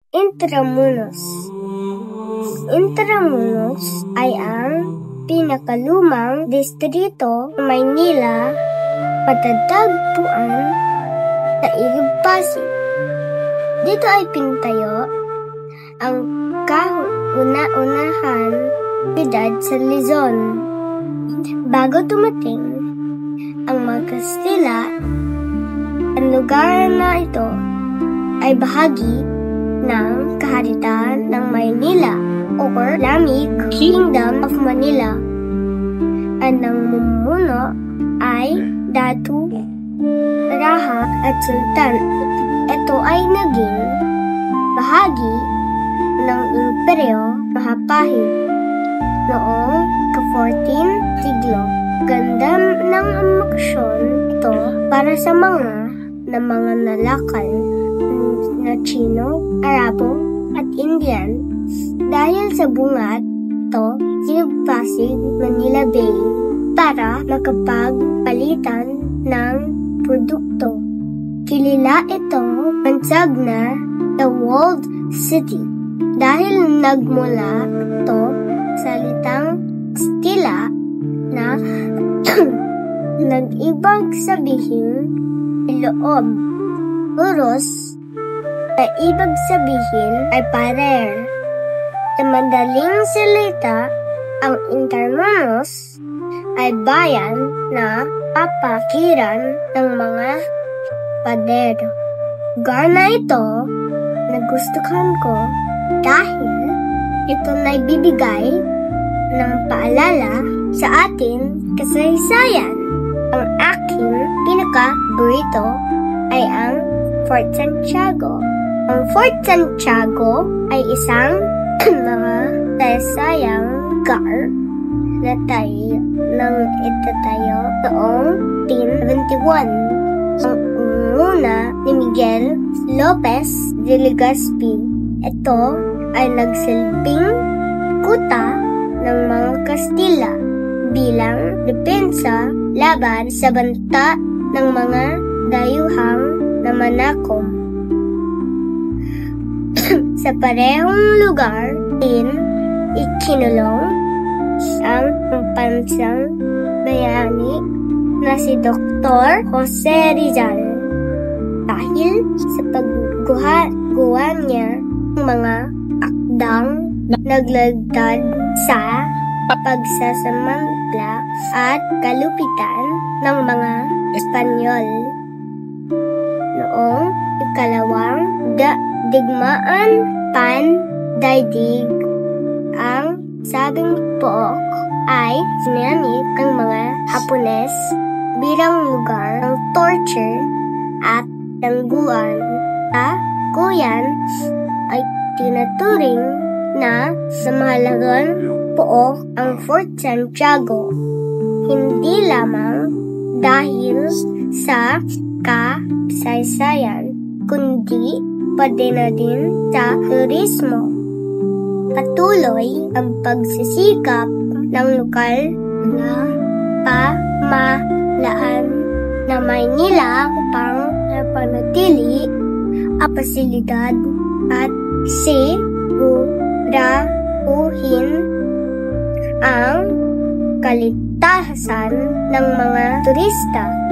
Intramuros. Intramuros ay ang pinakalumang distrito ng Maynila, matatagpuan sa Ilog Pasig. Dito ay pintayo ang kauna-unahang siyudad sa Luzon. Bago dumating ang mga Kastila, ang lugar na ito ay bahagi ng kaharitan ng Maynila or Islamic Kingdom of Manila. Ang namumuno ay Datu, Raha at Sultan. Ito ay naging bahagi ng Imperyo Mahapahit noong ka-14 siglo. Ganda ng amaksyon ito para sa mga nalakal na Chino, Arabo at Indian dahil sa bungat ito Ilog Pasig, Manila Bay para makapagpalitan ng produkto. Kilala itong bansag na the Walled City dahil nagmula ito sa salitang Stila na nag-ibang sabihin loob. Uros na ibig sabihin ay parer. Sa madaling salita, ang Intramuros ay bayan na papakiran ng mga padero. Lugar na ito nagustuhan ko dahil ito na bibigay ng paalala sa ating kasaysayan. Ang aking pinaka-paborito ay ang Fort Santiago. Ang Fort Santiago ay isang mga kasayang lugar na itatayo noong 1871. Ang una ni Miguel Lopez de Legazpi. Ito ay nagsilbing kuta ng mga Kastila bilang depensa laban sa banta ng mga dayuhang namanakom. Sa parehong lugar din ikinulong ang pansang bayani na si Dr. Jose Rizal dahil sa paggawa niya ng mga akdang naglagdad sa pagsasamantala at kalupitan ng mga Espanyol. Noong ikalawang digmaan pandaigdig, ang sabing pook ay sinamit ng mga Hapones bilang lugar ng torture at tangguan. Kuyan ay tinaturing na sa mahalagang pook ang Fort Santiago, hindi lamang dahil sa kasaysayan, kundi pwede na din sa turismo. Patuloy ang pagsisikap ng lokal na pamahalaan na Maynila upang napanatili ang pasilidad at siguraduhin ang kaligtasan ng mga turista.